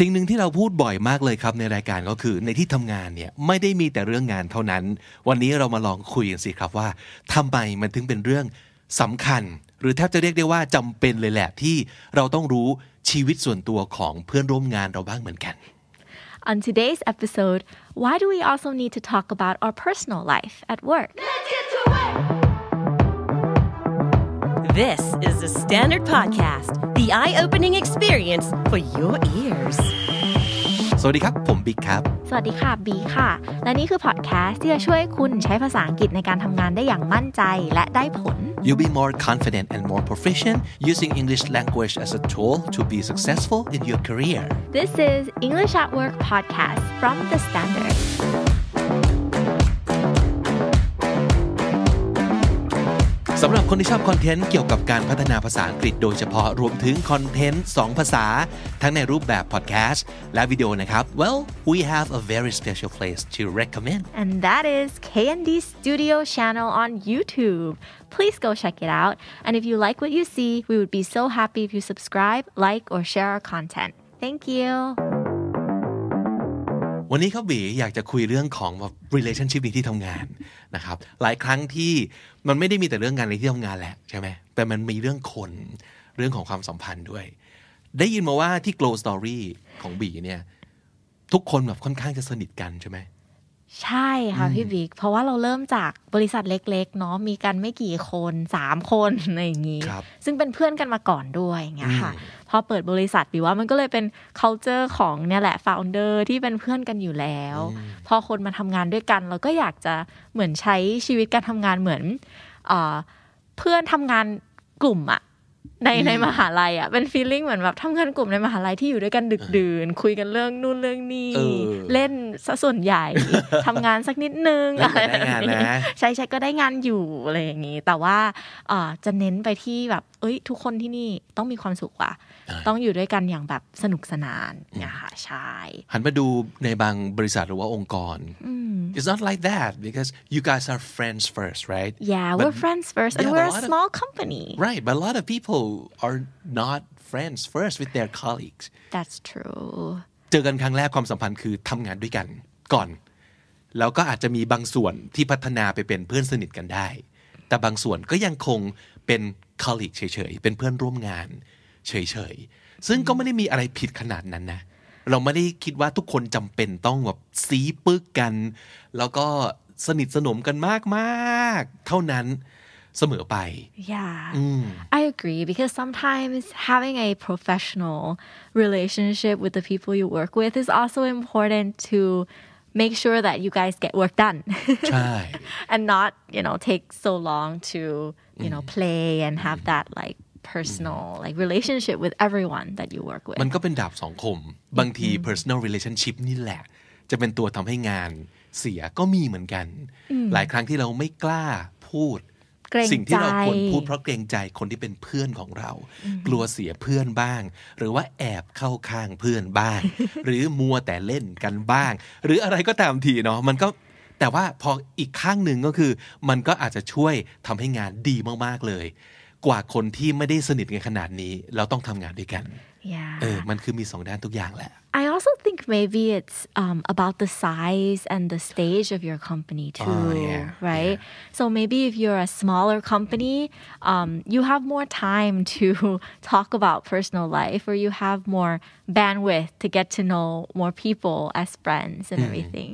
สิ่งหนึ่งที่เราพูดบ่อยมากเลยครับในรายการก็คือในที่ทำงานเนี่ยไม่ได้มีแต่เรื่องงานเท่านั้นวันนี้เรามาลองคุยกันสิครับว่าทำไมมันถึงเป็นเรื่องสำคัญหรือแทบจะเรียกได้ว่าจำเป็นเลยแหละที่เราต้องรู้ชีวิตส่วนตัวของเพื่อนร่วมงานเราบ้างเหมือนกัน On today's episode, why do we also need to talk about our personal life at work? Let's get to it! This is the Standard Podcast, the eye-opening experience for your ears. สวัสดีครับผมบิ๊กครับสวัสดีค่ะบีค่ะและนี่คือพอดแคสต์ที่จะช่วยคุณใช้ภาษาอังกฤษในการทำงานได้อย่างมั่นใจและได้ผล You'll be more confident and more proficient using English language as a tool to be successful in your career. This is English at Work podcast from the Standardสำหรับคนที่ชอบคอนเทนต์เกี่ยวกับการพัฒนาภาษาอังกฤษโดยเฉพาะรวมถึงคอนเทนต์2ภาษาทั้งในรูปแบบพอดแคสต์และวิดีโอนะครับ Well, we have a very special place to recommend. And that is KND Studio channel on YouTube. Please go check it out. And if you like what you see, we would be so happy if you subscribe, like, or share our content. Thank you.วันนี้ครับบีอยากจะคุยเรื่องของ relationship ในที่ทำงานนะครับหลายครั้งที่มันไม่ได้มีแต่เรื่องงานในที่ทำงานแหละใช่ไหมแต่มันมีเรื่องคนเรื่องของความสัมพันธ์ด้วยได้ยินมาว่าที่ Glow Story ของบีเนี่ยทุกคนแบบค่อนข้างจะสนิทกันใช่ไหมใช่ค่ะพี่บิ๊กเพราะว่าเราเริ่มจากบริษัทเล็กๆเนาะมีกันไม่กี่คน3คนอะไรอย่างงี้ซึ่งเป็นเพื่อนกันมาก่อนด้วยอย่างเงี้ยค่ะพอเปิดบริษัทบีว่ามันก็เลยเป็น culture ของเนี่ยแหละ founder ที่เป็นเพื่อนกันอยู่แล้วพอคนมาทำงานด้วยกันเราก็อยากจะเหมือนใช้ชีวิตการทำงานเหมือนเพื่อนทำงานกลุ่มอะในมหาลัยอ่ะเป็น feeling เหมือนแบบทำงานกลุ่มในมหาลัยที่อยู่ด้วยกันดึกดื่นคุยกันเรื่องนู่นเรื่องนี้เล่นซะส่วนใหญ่ทำงานสักนิดนึงอะไรแบบนี้ใช่ๆก็ได้งานอยู่อะไรอย่างนี้แต่ว่าจะเน้นไปที่แบบทุกคนที่นี่ต้องมีความสุขว่ะต้องอยู่ด้วยกันอย่างแบบสนุกสนานนะคะใช่หันมาดูในบางบริษัทหรือว่าองค์กรIt's not like that because you guys are friends first, right? Yeah, we're friends first and we're a small company. Right, but a lot of people are not friends first with their colleagues. That's true. เจอกันครั้งแรกความสัมพันธ์คือทำงานด้วยกันก่อนแล้วก็อาจจะมีบางส่วนที่พัฒนาไปเป็นเพื่อนสนิทกันได้แต่บางส่วนก็ยังคงเป็น colleague เฉยๆเป็นเพื่อนร่วมงานเฉยๆซึ่งก็ไม่ได้มีอะไรผิดขนาดนั้นนะเราไม่ได้คิดว่าทุกคนจำเป็นต้องแบบซีปึกกันแล้วก็สนิทสนมกันมากๆเท่านั้นเสมอไป Yeah, I agree because sometimes having a professional relationship with the people you work with is also important to make sure that you guys get work done ใช่ and not take so long to play and have that like personal like relationship with everyone that you work with มันก็เป็นดาบสองคมบางที personal relationship นี่แหละจะเป็นตัวทำให้งานเสียก็มีเหมือนกันหลายครั้งที่เราไม่กล้าพูดสิ่งที่เราควรพูดเพราะเกรงใจคนที่เป็นเพื่อนของเรากลัวเสียเพื่อนบ้างหรือว่าแอบเข้าข้างเพื่อนบ้าง หรือมัวแต่เล่นกันบ้างหรืออะไรก็ตามทีเนาะมันก็แต่ว่าพออีกข้างหนึ่งก็คือมันก็อาจจะช่วยทำให้งานดีมากๆเลยกว่าคนที่ไม่ได้สนิทกันขนาดนี้เราต้องทำงานด้วยกัน มันคือมีสองด้านทุกอย่างแหละ I also think maybe it's about the size and the stage of your company too, right? So maybe if you're a smaller company, you have more time to talk about personal life, or you have more bandwidth to get to know more people as friends and everything.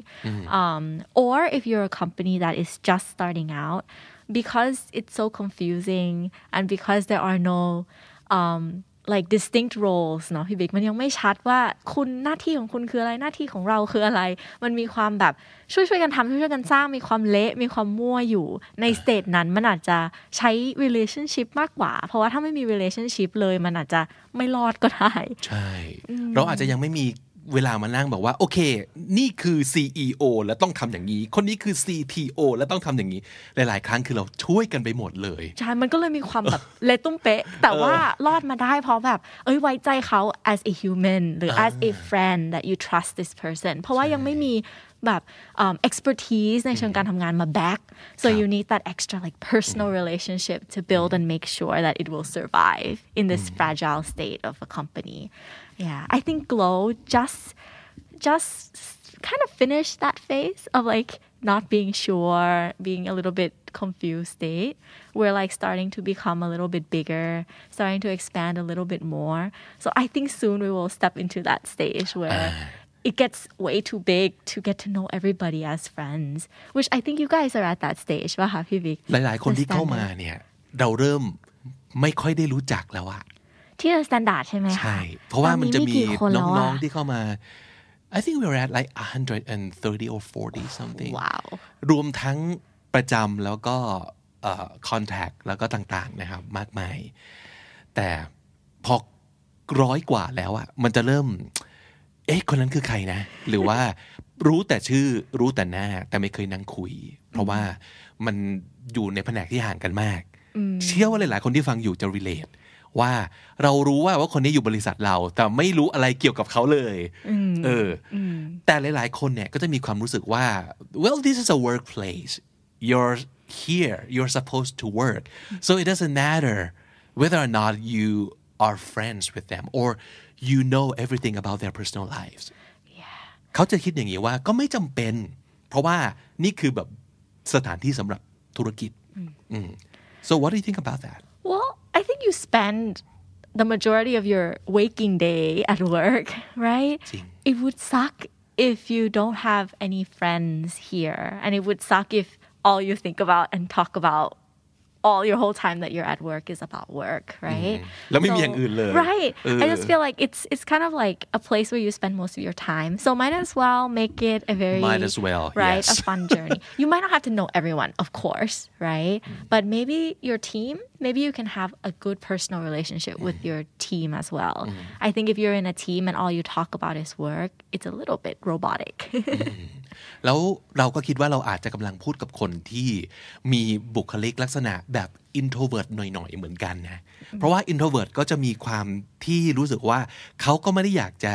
Or if you're a company that is just starting out, because it's so confusing and because there are no like distinct roles เนาะพี่บิ๊กมันยังไม่ชัดว่าคุณหน้าที่ของคุณคืออะไรหน้าที่ของเราคืออะไรมันมีความแบบช่วยกันทำช่วยกันสร้างมีความเละมีความมั่วอยู่ในสเตจนั้นมันอาจจะใช้ relationship มากกว่าเพราะว่าถ้าไม่มี relationship เลยมันอาจจะไม่รอดก็ได้ใช่เราอาจจะยังไม่มีเวลามานั่งบอกว่าโอเคนี่คือ CEO แล้วต้องทำอย่างนี้คนนี้คือ CTO แล้วต้องทำอย่างนี้หลายๆครั้งคือเราช่วยกันไปหมดเลยใช่มันก็เลยมีความแบบเละตุ้มเป๊ะแต่ว่ารอดมาได้เพราะแบบไว้ใจเขา as a human หรือ as a friend that you trust this person เพราะว่ายังไม่มีแบบ expertise ในเชิงการทำงานมา back so you need that extra like personal relationship to build and make sure that it will survive in this fragile state of a company Yeah, I think Glow just kind of finished that phase of like not being sure, being a little bit confused state. We're like starting to become a little bit bigger, starting to expand a little bit more. So I think soon we will step into that stage where it gets way too big to get to know everybody as friends, which I think you guys are at that stage ป่ะคะพี่บิ๊กหลายๆคนที่เข้ามาเนี่ยเราเริ่มไม่ค่อยได้รู้จักแล้วอะที่ standard ใช่ไหมคะใช่เพราะว่ามันจะมีน้องๆที่เข้ามาI think we were at like 130 or 40 something Wow รวมทั้งประจำแล้วก็contact แล้วก็ต่างๆนะครับมากมายแต่พอ100 กว่าแล้วอ่ะมันจะเริ่มคนนั้นคือใครนะหรือว่ารู้แต่ชื่อรู้แต่หน้าแต่ไม่เคยนั่งคุยเพราะว่ามันอยู่ในแผนกที่ห่างกันมากเชื่อว่าหลายๆคนที่ฟังอยู่จะ relateว่าเรารู้ว่าคนนี้อยู่บริษัทเราแต่ไม่รู้อะไรเกี่ยวกับเขาเลยแต่หลายๆคนเนี่ยก็จะมีความรู้สึกว่า well this is a workplace you're here you're supposed to work so it doesn't matter whether or not you are friends with them or you know everything about their personal lives เขาจะคิดอย่างนี้ว่าก็ไม่จำเป็นเพราะว่านี่คือแบบสถานที่สำหรับธุรกิจso what do you think about that Well, I think you spend the majority of your waking day at work, right? It would suck if you don't have any friends here. And it would suck if all you think about and talk about all your whole time that you're at work is about work, right? แล้วไม่มีอย่างอื่นเลย Right. I just feel like it's kind of like a place where you spend most of your time. So might as well make it a very right, a fun journey. You might not have to know everyone, of course, right? But maybe your team, maybe you can have a good personal relationship with your team as well. I think if you're in a team and all you talk about is work, it's a little bit robotic. แล้วเราก็คิดว่าเราอาจจะกำลังพูดกับคนที่มีบุคลิกลักษณะแบบ introvert หน่อยๆเหมือนกันนะเพราะว่า introvert ก็จะมีความที่รู้สึกว่าเขาก็ไม่ได้อยากจะ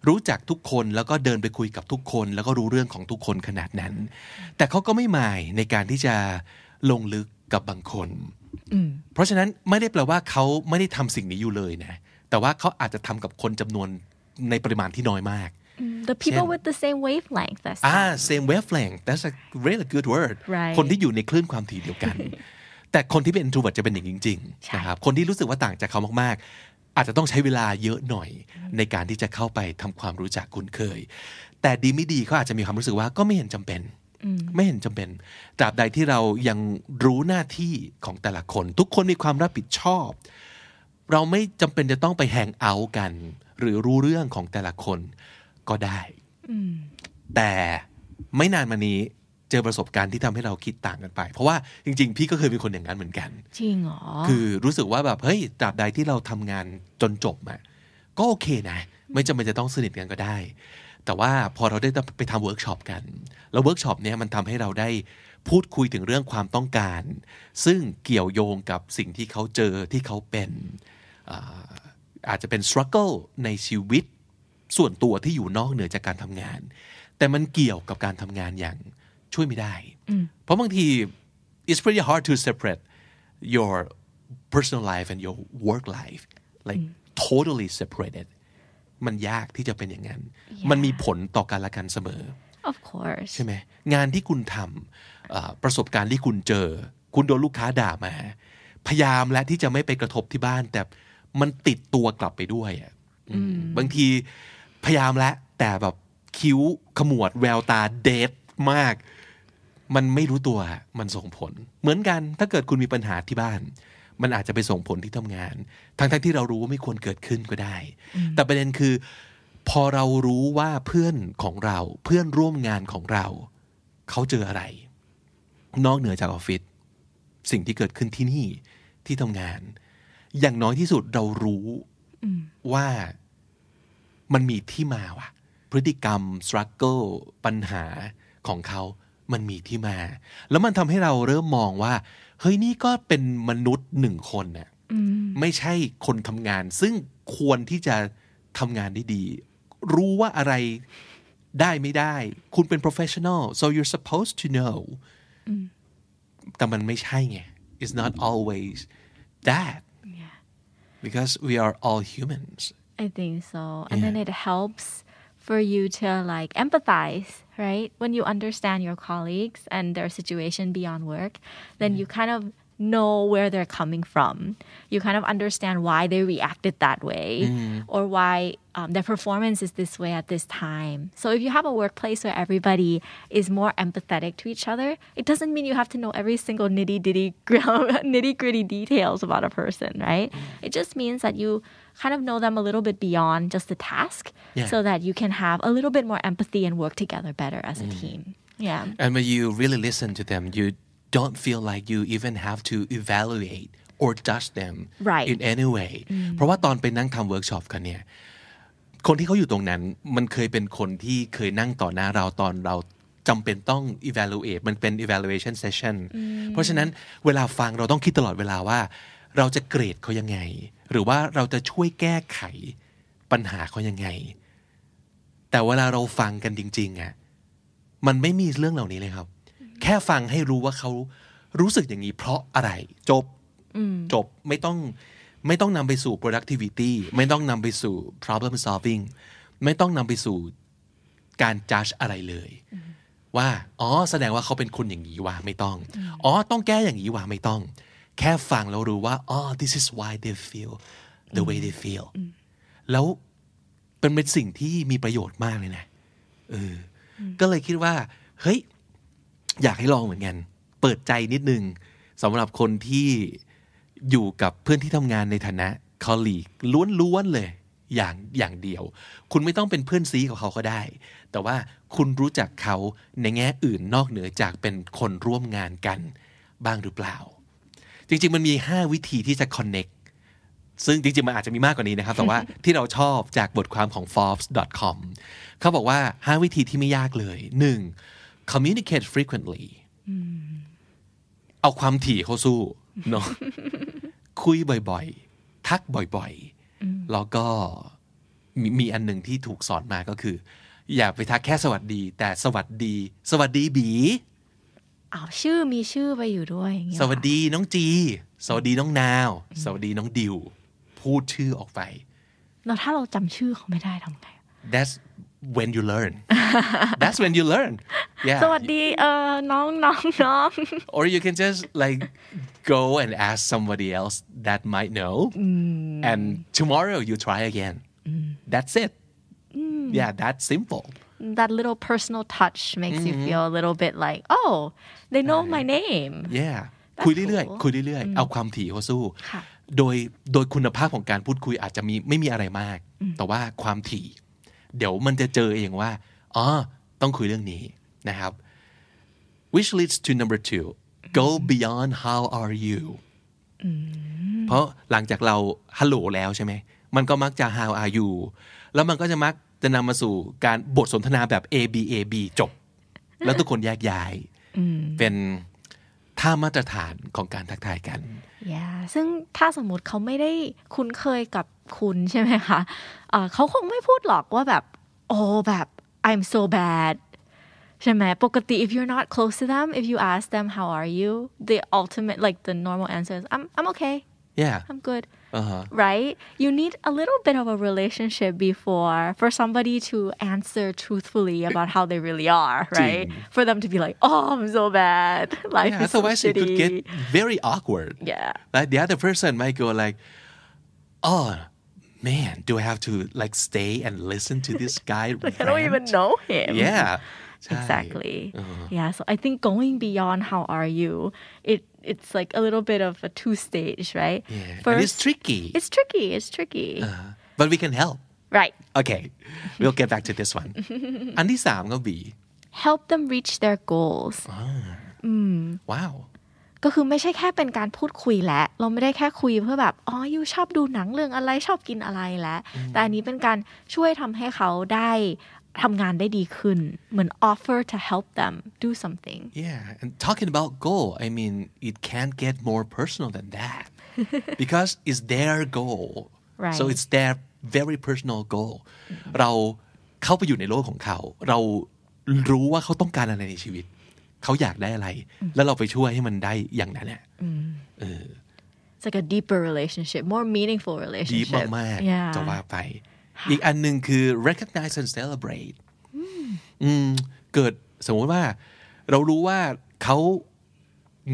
รู้จักทุกคนแล้วก็เดินไปคุยกับทุกคนแล้วก็รู้เรื่องของทุกคนขนาดนั้นแต่เขาก็ไม่มายในการที่จะลงลึกกับบางคนเพราะฉะนั้นไม่ได้แปลว่าเขาไม่ได้ทำสิ่งนี้อยู่เลยนะแต่ว่าเขาอาจจะทำกับคนจำนวนในปริมาณที่น้อยมากThe people with the same wavelength. Same wavelength. That's a really good word. คนที่อยู่ในคลื่นความถี่เดียวกัน แต่คนที่เป็น introvert จะเป็นอย่างจริงๆนะครับคนที่รู้สึกว่าต่างจากเขามากๆอาจจะต้องใช้เวลาเยอะหน่อยในการที่จะเข้าไปทำความรู้จักคุ้นเคยแต่ดีไม่ดีเขาอาจจะมีความรู้สึกว่าก็ไม่เห็นจำเป็นไม่เห็นจำเป็นตราบใดที่เรายังรู้หน้าที่ของแต่ละคนทุกคนมีความรับผิดชอบเราไม่จำเป็นจะต้องไปแฮงเอาท์กันหรือรู้เรื่องของแต่ละคนก็ได้แต่ไม่นานมานี้เจอประสบการณ์ที่ทำให้เราคิดต่างกันไปเพราะว่าจริงๆพี่ก็เคยเป็นคนอย่างนั้นเหมือนกันจริงเหรอคือรู้สึกว่าแบบเฮ้ยตราบใดที่เราทำงานจนจบอ่ะก็โอเคนะไม่จำเป็นจะต้องสนิทกันก็ได้แต่ว่าพอเราได้ไปทำเวิร์กช็อปกันแล้วเวิร์กช็อปเนี้ยมันทำให้เราได้พูดคุยถึงเรื่องความต้องการซึ่งเกี่ยวโยงกับสิ่งที่เขาเจอที่เขาเป็นอาจจะเป็น struggle ในชีวิตส่วนตัวที่อยู่นอกเหนือจากการทำงานแต่มันเกี่ยวกับการทำงานอย่างช่วยไม่ได้เพราะบางที it's pretty hard to separate your personal life and your work life like totally separated มันยากที่จะเป็นอย่างนั้นมันมีผลต่อกันและกันเสมอ of course ใช่ไหมงานที่คุณทำประสบการณ์ที่คุณเจอคุณโดนลูกค้าด่ามาพยายามและที่จะไม่ไปกระทบที่บ้านแต่มันติดตัวกลับไปด้วยบางทีพยายามแล้วแต่แบบคิ้วขมวดแววตาเดดมากมันไม่รู้ตัวมันส่งผลเหมือนกันถ้าเกิดคุณมีปัญหาที่บ้านมันอาจจะไปส่งผลที่ทำงานทั้งที่เรารู้ว่าไม่ควรเกิดขึ้นก็ได้แต่ประเด็นคือพอเรารู้ว่าเพื่อนของเราเพื่อนร่วมงานของเราเขาเจออะไรนอกเหนือจากออฟฟิศสิ่งที่เกิดขึ้นที่นี่ที่ทำงานอย่างน้อยที่สุดเรารู้ว่ามันมีที่มาว่ะพฤติกรรม struggle ปัญหาของเขามันมีที่มาแล้วมันทำให้เราเริ่มมองว่าเฮ้ยนี่ก็เป็นมนุษย์หนึ่งคนน่ะไม่ใช่คนทำงานซึ่งควรที่จะทำงานได้ดีรู้ว่าอะไรได้ไม่ได้คุณเป็น professional so you're supposed to know แต่มันไม่ใช่ไง it's not always that because we are all humans I think so. And then it helps for you to like empathize, right? When you understand your colleagues and their situation beyond work, then you kind of know where they're coming from. You kind of understand why they reacted that way or why their performance is this way at this time. So if you have a workplace where everybody is more empathetic to each other, it doesn't mean you have to know every single nitty-gritty details about a person, right? It just means that you kind of know them a little bit beyond just the task so that you can have a little bit more empathy and work together better as a team. Yeah. And when you really listen to them, you don't feel like you even have to evaluate or judge them in any way เพราะว่าตอนไปนั่งทำเวิร์กช็อปกันเนี่ยคนที่เขาอยู่ตรงนั้นมันเคยเป็นคนที่เคยนั่งต่อหน้าเราตอนเราจำเป็นต้อง evaluate มันเป็น evaluation session เพราะฉะนั้นเวลาฟังเราต้องคิดตลอดเวลาว่าเราจะเกรดเขายังไงหรือว่าเราจะช่วยแก้ไขปัญหาเขายังไงแต่เวลาเราฟังกันจริงๆอ่ะมันไม่มีเรื่องเหล่านี้เลยครับแค่ฟังให้รู้ว่าเขารู้สึกอย่างนี้เพราะอะไรจบไม่ต้องนำไปสู่ productivity ไม่ต้องนำไปสู่ problem solving ไม่ต้องนำไปสู่การ judge อะไรเลยว่าแสดงว่าเขาเป็นคนอย่างนี้ว่ะไม่ต้องต้องแก้อย่างนี้ว่ะไม่ต้องแค่ฟังแล้วรู้ว่าthis is why they feel the way they feel แล้วเป็นสิ่งที่มีประโยชน์มากเลยนะก็เลยคิดว่าเฮ้ยอยากให้ลองเหมือนกันเปิดใจนิดนึงสำหรับคนที่อยู่กับเพื่อนที่ทำงานในฐานะ colleague ล้วนๆเลยอย่างเดียวคุณไม่ต้องเป็นเพื่อนซีของเขาก็ได้แต่ว่าคุณรู้จักเขาในแง่อื่นนอกเหนือจากเป็นคนร่วมงานกันบ้างหรือเปล่าจริงๆมันมี5วิธีที่จะ connect ซึ่งจริงๆมันอาจจะมีมากกว่านี้นะครับแต่ว่าที่เราชอบจากบทความของ Forbes.com เขาบอกว่า5วิธีที่ไม่ยากเลย 1. communicate frequently เอาความถี่เข้าสู้เนาะคุยบ่อยๆทักบ่อยๆแล้วก็มีอันหนึ่งที่ถูกสอนมาก็คืออย่าไปทักแค่สวัสดีแต่สวัสดีบีชื่อมีชื่อไปอยู่ด้วยอย่างเงี้ยสวัสดีน้องจีสวัสดีน้องนาวสวัสดีน้องดิวพูดชื่อออกไปแล้วถ้าเราจำชื่อเขาไม่ได้ทำไง That's when you learn That's when you learn yeah สวัสดีน้องor you can just like go and ask somebody else that might know and tomorrow you try again that's it yeah that's simple that little personal touch makes you feel a little bit like they know my name yeah คุยเรื่อยๆเอาความถี่เข้าสู้โดยคุณภาพของการพูดคุยอาจจะไม่มีอะไรมากแต่ว่าความถี่เดี๋ยวมันจะเจอเองว่าต้องคุยเรื่องนี้นะครับ which leads to number 2 go beyond how are you เพราะหลังจากเราฮัลโหลแล้วใช่ไหมมันก็มักจะ how are you แล้วมันก็จะมักจะนำมาสู่การบทสนทนาแบบ A B จบแล้วทุกคนแยกย้ายเป็นท่ามาตรฐานของการทักทายกันซึ่งถ้าสมมติเขาไม่ได้คุ้นเคยกับคุณใช่ไหมคะเขาคงไม่พูดหรอกว่าแบบแบบ I'm so bad ใช่ไหมปกติ if you're not close to them if you ask them how are you the ultimate like the normal answer is I'm okay I'm good right you need a little bit of a relationship before for somebody to answer truthfully about how they really are right for them to be like I'm so bad life is so shitty it could get very awkward like the other person might go like man do I have to like stay and listen to this guy like I don't even know him exactly so I think going beyond how are you it's like a little bit of a two-stage right First, and it's tricky but we can help right okay we'll get back to this one อันที่3ก็บี help them reach their goals wow ก็คือไม่ใช่แค่เป็นการพูดคุยและเราไม่ได้แค่คุยเพื่อแบบอยู่ชอบดูหนังเรื่องอะไรชอบกินอะไรแล้วแต่อันนี้เป็นการช่วยทำให้เขาได้ทำงานได้ดีขึ้นเหมือน offer to help them do something and talking about goal I mean it can't get more personal than that because it's their goal so it's their very personal goal เราเข้าไปอยู่ในโลกของเขาเรารู้ว่าเขาต้องการอะไรในชีวิตเขาอยากได้อะไรแล้วเราไปช่วยให้มันได้อย่างนั้นแหละ it's like a deeper relationship more meaningful deep relationship มาก yeah ๆจะว่าไปอีกอันหนึ่งคือ recognize and celebrate เกิดสมมติว่าเรารู้ว่าเขา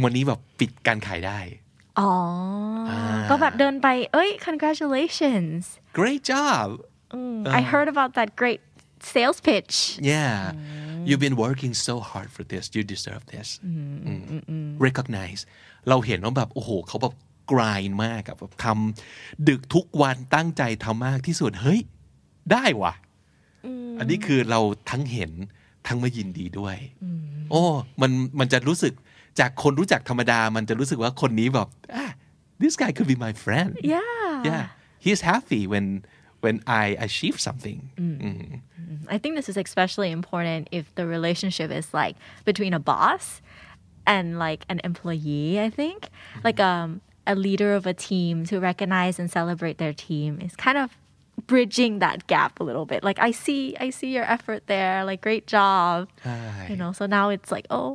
วันนี้แบบปิดการขายได้อ๋อก็แบบเดินไปเอ้ย congratulations great job I heard about that great sales pitch yeah you've been working so hard for this you deserve this recognize เราเห็นว่าแบบโอ้โหเขาแบบ grind มากแบบทำดึกทุกวันตั้งใจทำมากที่สุดเฮ้ยได้ว่ะอันนี้คือเราทั้งเห็นทั้งมายินดีด้วยโอ้มันจะรู้สึกจากคนรู้จักธรรมดามันจะรู้สึกว่าคนนี้แบบthis guy could be my friend yeah he's happy when I achieve something I think this is especially important if the relationship is like between a boss and like an employee I think like a leader of a team to recognize and celebrate their team is kind of bridging that gap a little bit like I see your effort there like great job you know so now it's like oh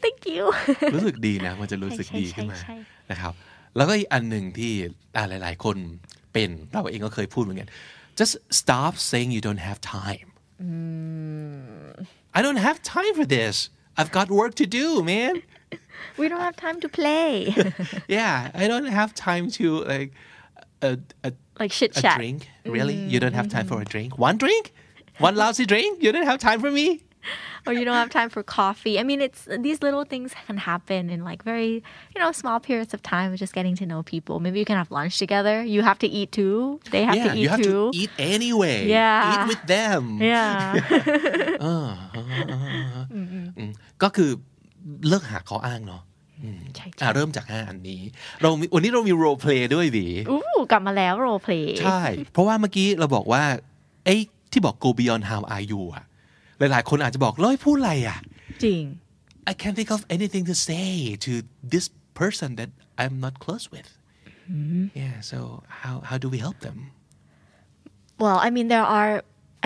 thank you รู้สึกดีนะมันจะรู้สึกดีขึ้นมานะครับแล้วก็อีกอันหนึ่งที่หลายๆคนเป็นเราเองก็เคยพูดเหมือนกัน just stop saying you don't have time I don't have time for this I've got work to do man we don't have time to play yeah I don't have time to like chit chat a drink really you don't have time for a drink one lousy drink you don't have time for me or you don't have time for coffee I mean it's these little things can happen in like very small periods of time of just getting to know people maybe you can have lunch together you have to eat too they have to eat you have too to eat anyway eat with them ก็คือเลิกหาข้ออ้างเนาะเริ่มจาก5อันนี้วันนี้เรามี role play ด้วยดิกลับมาแล้ว role play ใช่เพราะว่าเมื่อกี้เราบอกว่าไอ้ที่บอก go beyond how are you อะหลายๆคนอาจจะบอกแล้วพูดอะไรอ่ะจริง I can't think of anything to say to this person that I'm not close with yeah so how do we help them well I mean there are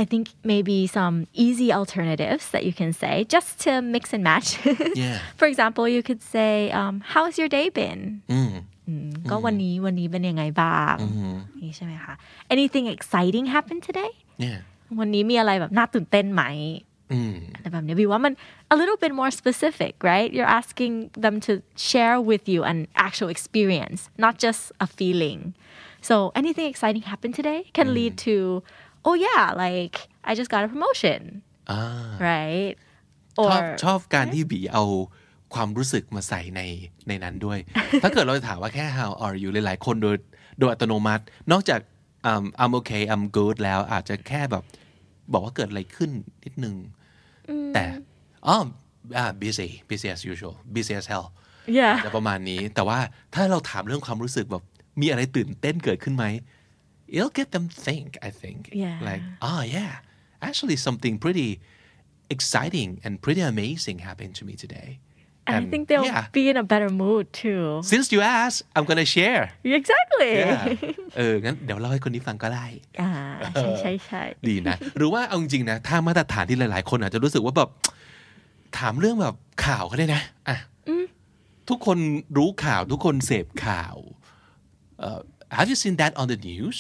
I think maybe some easy alternatives that you can say just to mix and match yeah for example you could say how's your day been ก็วันนี้เป็นยังไงบ้างนี่ใช่ไหมคะ anything exciting happened today yeahวันนี้มีอะไรแบบน่าตื่นเต้นไหมแต่แบบนี้บิวว่ามัน a little bit more specific right you're asking them to share with you an actual experience not just a feeling so anything exciting happened today can lead to oh yeah like I just got a promotion right or ชอบการที่บีเอาความรู้สึกมาใส่ในนั้นด้วย ถ้าเกิดเราถามว่าแค่ how are you หลายๆคนโดยอัตโนมัตินอกจากI'm okay I'm good แล้วอาจจะแค่แบบบอกว่าเกิดอะไรขึ้นนิดนึงแต่busy as usual busy as hell จะประมาณนี้แต่ว่าถ้าเราถามเรื่องความรู้สึกแบบมีอะไรตื่นเต้นเกิดขึ้นไหม it'll get them think I think like yeah actually something pretty exciting and pretty amazing happened to me today and I think they'll be in a better mood too since you asked I'm gonna share exactly งั้นเดี๋ยวเล่าให้คนนี้ฟังก็ได้ใช่ดีนะหรือว่าเอาจริงๆนะถ้ามาตรฐานที่หลายๆคนอาจจะรู้สึกว่าแบบถามเรื่องแบบข่าวก็ได้นะทุกคนรู้ข่าวทุกคนเสพข่าวhave you seen that on the news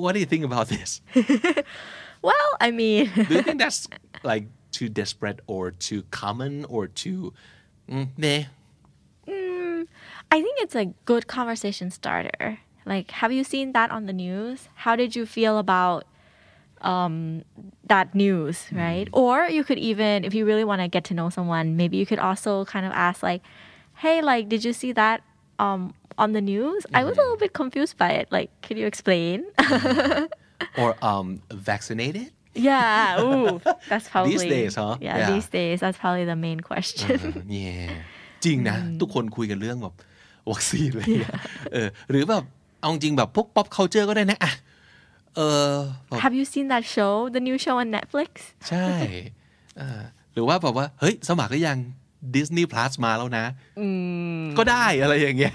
what do you think about this well I mean do you think that's like too desperate or too common or too I think it's a good conversation starter like have you seen that on the news how did you feel about that news right or you could even if you really want to get to know someone maybe you could also kind of ask like hey like did you see that on the news I was a little bit confused by it like can you explain or vaccinated yeah ooh that's probably these days huh yeah these days that's probably the main question yeah จริงนะทุกคนคุยกันเรื่องแบบวัคซีนเลยหรือแบบเอาจริงแบบพวก pop culture ก็ได้นะHave you seen that show the new show on Netflix ใช่หรือว่าแบบว่าเฮ้ยสมัครหรือยัง Disney Plus มาแล้วนะก็ได้อะไรอย่างเงี้ย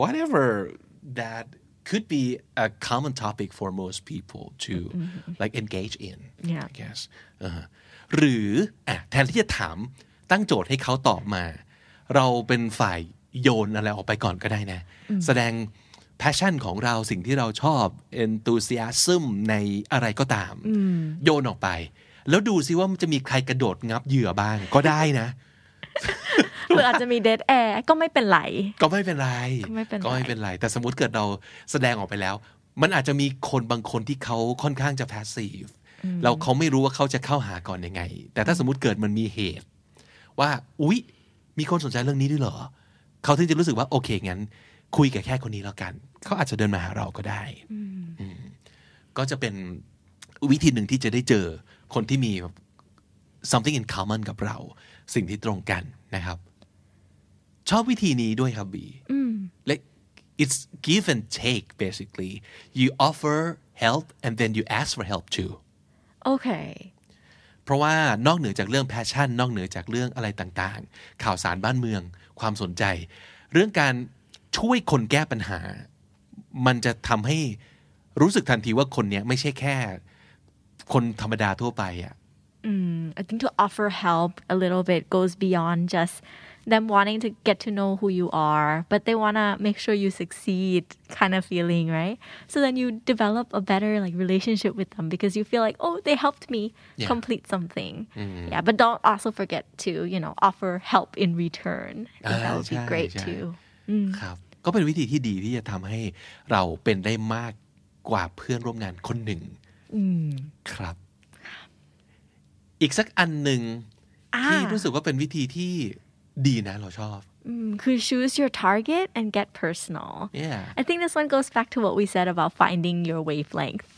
whatever that could be a common topic for most people to like engage in I guess หรือแทนที่จะถามตั้งโจทย์ให้เขาตอบมาเราเป็นฝ่าย โยนอะไรออกไปก่อนก็ได้นะแสดง passion ของเราสิ่งที่เราชอบ enthusiasm ในอะไรก็ตามโยนออกไปแล้วดูซิว่ามันจะมีใครกระโดดงับเหยื่อบ้างก็ได้นะหรืออาจจะมี dead air ก็ไม่เป็นไรก็ไม่เป็นไรแต่สมมุติเกิดเราแสดงออกไปแล้วมันอาจจะมีคนบางคนที่เขาค่อนข้างจะ passive แล้วเขาไม่รู้ว่าเขาจะเข้าหาก่อนยังไงแต่ถ้าสมมุติเกิดมันมีเหตุว่าอุ๊ยมีคนสนใจเรื่องนี้ด้วยเหรอเขาถึงจะรู้สึกว่าโอเคงั้นคุยกับแค่คนนี้แล้วกันเขาอาจจะเดินมาหาเราก็ได้ก็จะเป็นวิธีหนึ่งที่จะได้เจอคนที่มี something in common กับเราสิ่งที่ตรงกันนะครับชอบวิธีนี้ด้วยครับบี like it's give and take basically you offer help and then you ask for help too okay เพราะว่านอกเหนือจากเรื่อง passion นอกเหนือจากเรื่องอะไรต่างๆข่าวสารบ้านเมืองความสนใจเรื่องการช่วยคนแก้ปัญหามันจะทำให้รู้สึกทันทีว่าคนเนี้ยไม่ใช่แค่คนธรรมดาทั่วไปอ่ะI think to offer help a little bit goes beyond just them wanting to get to know who you are, but they want to make sure you succeed kind of feeling, right? So then you develop a better like relationship with them because you feel like, oh, they helped me complete something. Yeah, but don't also forget to, offer help in return. I think that would be great too. ครับก็เป็นวิธีที่ดีที่จะทำให้เราเป็นได้มากกว่าเพื่อนร่วมงานคนหนึ่งครับอีกสักอันหนึ่งที่รู้สึกว่าเป็นวิธีที่ดีนะเราชอบคือ choose your target and get personal. I think this one goes back to what we said about finding your wavelength,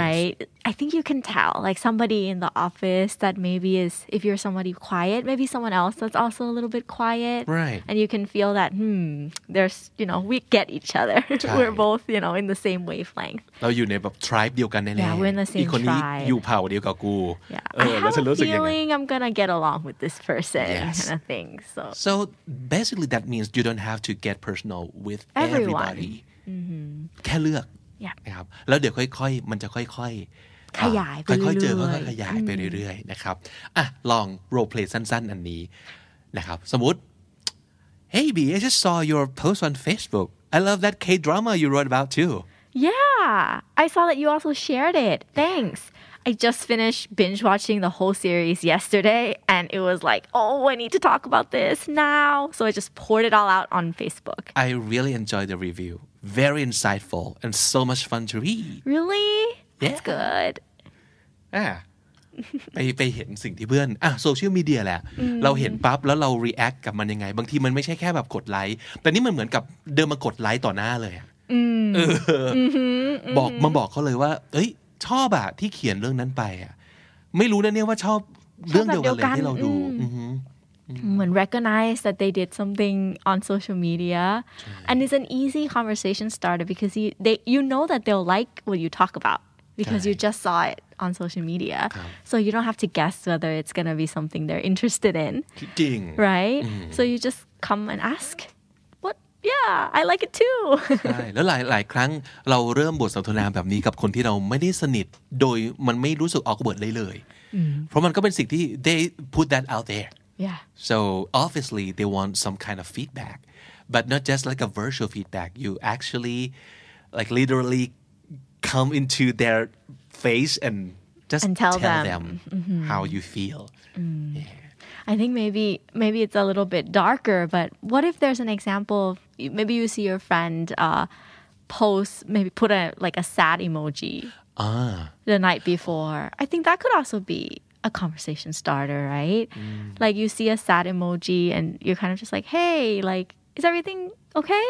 right? I think you can tell, like somebody in the office that maybe is, if you're somebody quiet, maybe someone else that's also a little bit quiet. Right. And you can feel that, there's, we get each other. We're both, in the same wavelength. เราอยู่ในแบบ tribe เดียวกันแน่ๆ Yeah, we're in the same tribe. อีกคนนี้อยู่เผ่าเดียวกับกู Yeah. I have a feeling I'm gonna get along with this person kind of thing. So basically that means you don't have to get personal with everybody. แค่เลือกนะครับแล้วเดี๋ยวค่อยๆมันจะค่อยๆขยายไปเรื่อยๆค่อยๆเจอค่อยๆขยายไปเรื่อยๆนะครับอ่ะลอง role play สั้นๆอันนี้นะครับสมมุติ Hey B I just saw your post on Facebook I love that K-drama you wrote about too Yeah I saw that you also shared it Thanks I just finished binge watching the whole series yesterday and it was like oh I need to talk about this now so I just poured it all out on Facebook I really enjoyed the review very insightful and so much fun to read Really? That's good ไปเห็นสิ่งที่เพื่อนโซเชียลมีเดียแหละเราเห็นปั๊บแล้วเรา react กับมันยังไงบางทีมันไม่ใช่แค่แบบกดไลค์แต่นี่มันเหมือนกับเดินมากดไลค์ต่อหน้าเลยบอกเขาเลยว่าเอ้ยชอบอะที่เขียนเรื่องนั้นไปอะไม่รู้นะเนี่ยว่าชอบเรื่องเดียวกันเลยที่เราดูเหมือน recognize that they did something on social media and it's an easy conversation starter because you know that they'll like what you talk about because you just saw it on social media so you don't have to guess whether it's gonna be something they're interested in จริง right so you just come and ask what yeah I like it too ใช่แล้วหลายครั้งเราเริ่มบทสนทนาแบบนี้กับคนที่เราไม่ได้สนิทโดยมันไม่รู้สึกawkwardเลยเพราะมันก็เป็นสิ่งที่ they put that out there Yeah. So obviously they want some kind of feedback, but not just like a virtual feedback. You actually like literally come into their face and just tell them how you feel. Yeah. I think maybe it's a little bit darker, but what if there's an example of maybe you see your friend post, maybe put a sad emoji the night before. I think that could also be a conversation starter, right? Like you see a sad emoji and you're kind of just like, hey, like, is everything okay?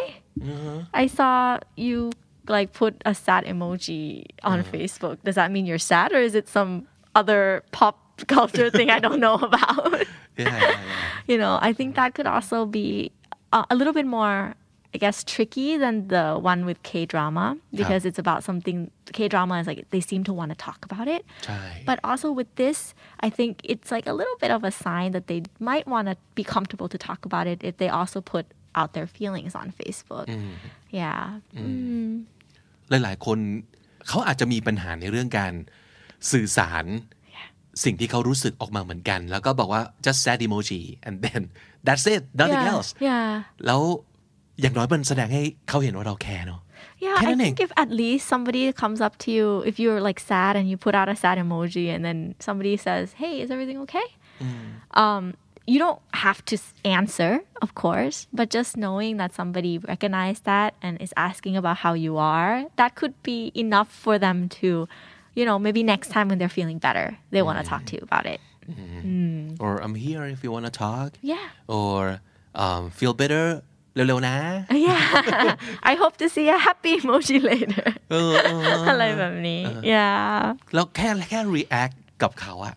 I saw you like put a sad emoji on Facebook. Does that mean you're sad or is it some other pop culture thing I don't know about? I think that could also be a little bit more I guess tricky than the one with K-drama because it's about something K-drama is like they seem to want to talk about it but also with this I think it's like a little bit of a sign that they might want to be comfortable to talk about it if they also put out their feelings on Facebook yeah หลายๆคนเขาอาจจะมีปัญหาในเรื่องการสื่อสาร สิ่งที่เขารู้สึกออกมาเหมือนกันแล้วก็บอกว่า just sad emoji and then that's it nothing else แล้วอย่างน้อยมันแสดงให้เขาเห็นว่าเราแคร์เนาะYeah, I think if at least somebody comes up to you, if you're like sad and you put out a sad emoji and then somebody says, hey, is everything okay? You don't have to answer, of course, but just knowing that somebody recognized that and is asking about how you are, that could be enough for them to, maybe next time when they're feeling better, they want to talk to you about it. Or I'm here if you want to talk. Yeah. Or feel better.เร็วๆนะ Yeah I hope to see a happy emoji later อะไรแบบนี้ Yeah แล้วแค่ react กับเขาอะ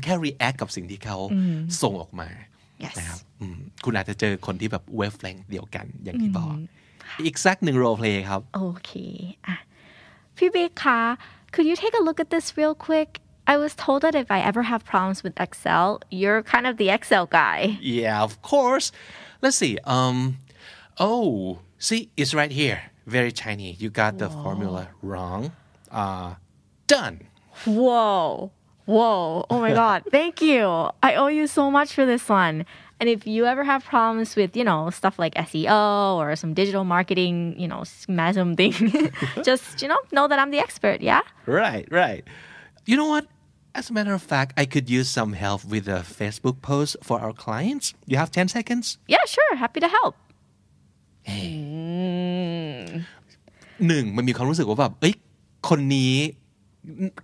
แค่ react กับสิ่งที่เขาส่งออกมานะครับคุณอาจจะเจอคนที่แบบ wavelength เดียวกันอย่างที่บอกอีกสักหนึ่ง role play ครับโอเคพี่บิ๊กคะ Could you take a look at this real quick I was told that if I ever have problems with Excel you're kind of the Excel guy Yeah of course Let's see. See, it's right here. Very tiny. You got the formula wrong. Done. Whoa. Oh my God. Thank you. I owe you so much for this one. And if you ever have problems with, stuff like SEO or some digital marketing, SMASM thing, just, know that I'm the expert. Yeah? Right. You know what? As a matter of fact, I could use some help with a Facebook post for our clients. You have 10 seconds? Yeah, sure. Happy to help. หนึ่งมันมีความรู้สึกว่าแบบคนนี้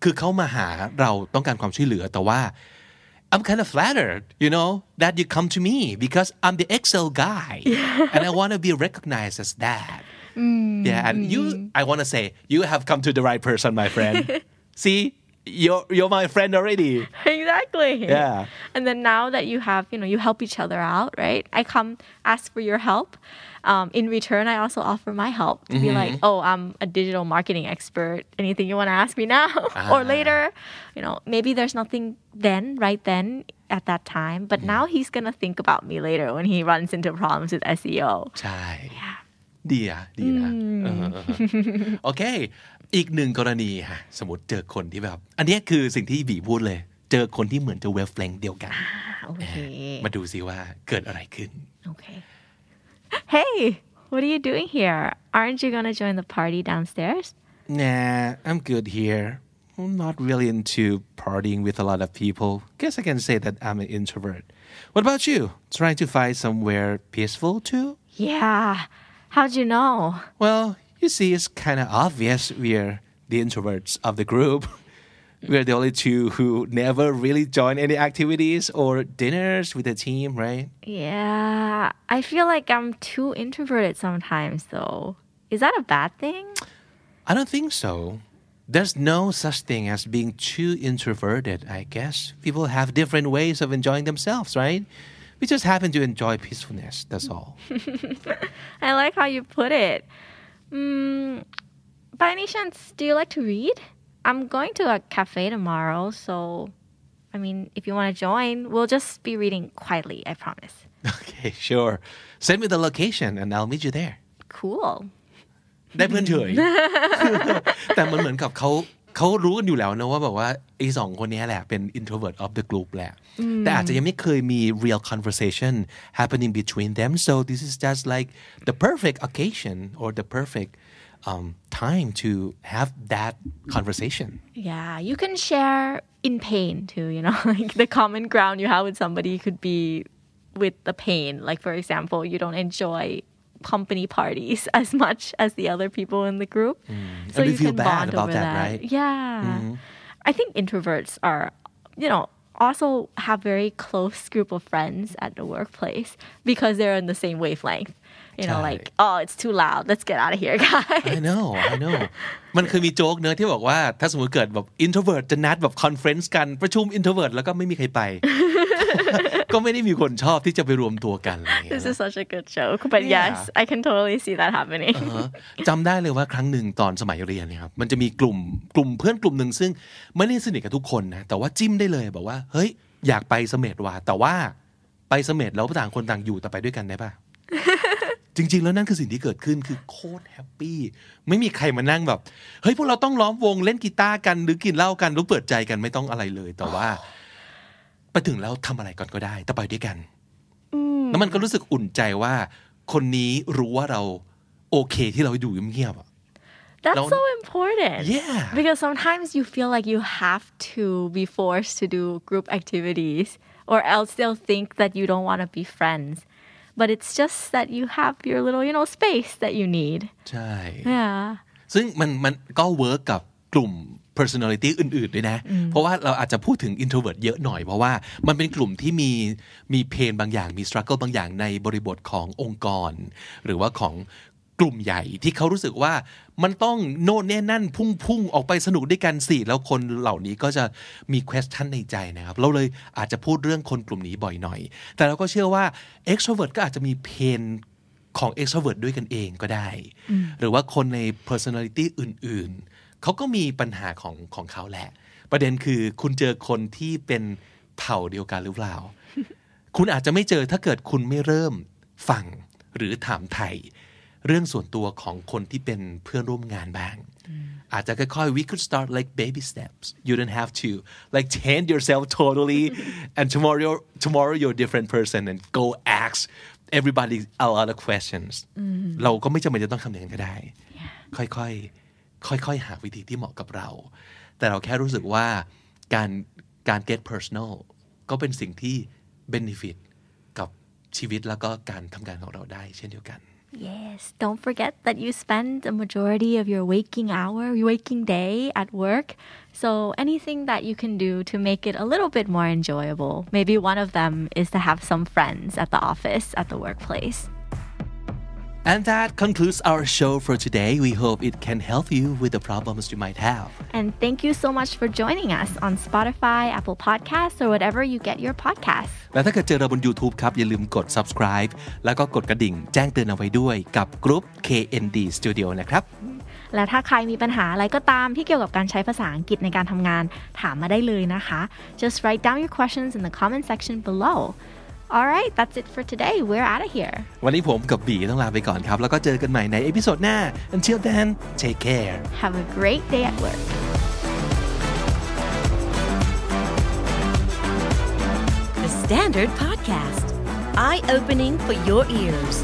คือเขามาหาเราต้องการความช่วยเหลือแต่ว่า I'm kind of flattered, that you come to me because I'm the Excel guy and I want to be recognized as that. Yeah, and I want to say, you have come to the right person, my friend. See?You're my friend already. Exactly. Yeah. And then now that you have, you help each other out, right? I come ask for your help. In return, I also offer my help to be like, I'm a digital marketing expert. Anything you want to ask me now or later? Maybe there's nothing right then at that time, but now he's going to think about me later when he runs into problems with SEO. ใช่ Yeah. ดีนะโอเคอีกหนึ่งกรณีค่ะสมมติเจอคนที่แบบอันนี้คือสิ่งที่บีพูดเลยเจอคนที่เหมือนจะ wavelength เดียวกันมาดูซิว่าเกิดอะไรขึ้น Okay. Hey, what are you doing here? Aren't you gonna join the party downstairs? Nah, I'm good here. I'm not really into partying with a lot of people. Guess I can say that I'm an introvert. What about you? Trying to find somewhere peaceful too? Yeah.How'd you know? Well, you see, it's kind of obvious we're the introverts of the group. We're the only two who never really join any activities or dinners with the team, right? Yeah, I feel like I'm too introverted sometimes, though. Is that a bad thing? I don't think so. There's no such thing as being too introverted, I guess. People have different ways of enjoying themselves, right?We just happen to enjoy peacefulness, that's all. I like how you put it. By any chance, do you like to read? I'm going to a cafe tomorrow, so, if you want to join, we'll just be reading quietly, I promise. Okay, sure. Send me the location and I'll meet you there. Cool. ได้เพื่อนเฉย แต่มันเหมือนกับเขารู้กันอยู่แล้วนะว่าแบบว่าไอ้สองคนนี้แหละเป็น introvert of the group แหละแต่อาจจะยังไม่เคยมี real conversation happening between them so this is just like the perfect occasion or the perfect time to have that conversation Yeah you can share in pain too like the common ground you have with somebody could be with the pain like for example you don't enjoy company parties as much as the other people in the group. So you can bond over that, right? Yeah. I think introverts are, also have very close group of friends at the workplace because they're in the same wavelength. Like, it's too loud. Let's get out of here, guys. I know. มันเคยมีโจ๊กเนอะที่บอกว่าถ้าสมมติเกิดแบบ introvert จะนัดแบบคอนเฟรนซ์กันประชุม introvert แล้วก็ไม่มีใครไป ก็ไม่ได้มีคนชอบที่จะไปรวมตัวกัน This is such a good joke but yes I can totally see that happening จำได้เลยว่าครั้งหนึ่งตอนสมัยเรียนเนี่ยครับมันจะมีกลุ่มเพื่อนกลุ่มหนึ่งซึ่งไม่ได้สนิทกับทุกคนนะแต่ว่าจิ้มได้เลยบอกว่าเฮ้ยอยากไปเสม็ดว่ะแต่ว่าไปเสม็ดแล้วต่างคนต่างอยู่แต่ไปด้วยกันได้ป่ะ จริงๆแล้วนั่นคือสิ่งที่เกิดขึ้นคือโคตรแฮปปี้ไม่มีใครมานั่งแบบเฮ้ยพวกเราต้องล้อมวงเล่นกีตาร์กันหรือกินเหล้ากันหรือเปิดใจกันไม่ต้องอะไรเลยแต่ว่าไปถึงแล้วทำอะไรก่อนก็ได้แต่ไปด้วยกันแล้วมันก็รู้สึกอุ่นใจว่าคนนี้รู้ว่าเราโอเคที่เราอยู่เงียบๆ That's so important. Yeah. Because sometimes you feel like you have to be forced to do group activities or else they'll think that you don't want to be friends. But it's just that you have your little, space that you need. ใช่ Yeah. ซึ่งมันก็เวิร์กกับกลุ่ม personality อื่นๆด้วยนะเพราะว่าเราอาจจะพูดถึง introvert เยอะหน่อยเพราะว่ามันเป็นกลุ่มที่มีเพนบางอย่างมี struggle บางอย่างในบริบทขององค์กรหรือว่าของกลุ่มใหญ่ที่เขารู้สึกว่ามันต้องโน่นแน่นั่นพุ่งออกไปสนุกด้วยกันสิแล้วคนเหล่านี้ก็จะมี question ในใจนะครับเราเลยอาจจะพูดเรื่องคนกลุ่มนี้บ่อยหน่อยแต่เราก็เชื่อว่า extrovert ก็อาจจะมีเพนของ extrovert ด้วยกันเองก็ได้หรือว่าคนใน personality อื่นๆเขาก็มีปัญหาของเขาแหละประเด็นคือคุณเจอคนที่เป็นเผ่าเดียวกันหรือเปล่า คุณอาจจะไม่เจอถ้าเกิดคุณไม่เริ่มฟังหรือถามไถ่เรื่องส่วนตัวของคนที่เป็นเพื่อนร่วมงานบ้างอาจจะค่อยๆ we could start like baby steps you don't have to like change yourself totally and tomorrow you're a different person and go ask everybody a lot of questions เราก็ไม่จำเป็นจะต้องทำอย่างนั้นก็ได้ค่อยๆหาวิธีที่เหมาะกับเราแต่เราแค่รู้สึกว่าการ get personal ก็เป็นสิ่งที่ benefit กับชีวิตแล้วก็การทำงานของเราได้เช่นเดียวกันYes, don't forget that you spend a majority of your waking day at work. So anything that you can do to make it a little bit more enjoyable. Maybe one of them is to have some friends at the office, at the workplace.And that concludes our show for today. We hope it can help you with the problems you might have. And thank you so much for joining us on Spotify, Apple Podcasts, or whatever you get your podcasts. และถ้าเกิดเจอเราบน YouTube ครับอย่าลืมกด subscribe แล้วก็กดกระดิ่งแจ้งเตือนเอาไว้ด้วยกับกลุ่ม KND Studio นะครับและถ้าใครมีปัญหาอะไรก็ตามที่เกี่ยวกับการใช้ภาษาอังกฤษในการทำงานถามมาได้เลยนะคะ Just write down your questions in the comment section below.Alright, that's it for today. We're out of here. วันนี้ผมกับบีต้องลาไปก่อนครับแล้วก็เจอกันใหม่ในเอพิโซดหน้า Until then, take care. Have a great day at work. The Standard Podcast. Eye-opening for your ears.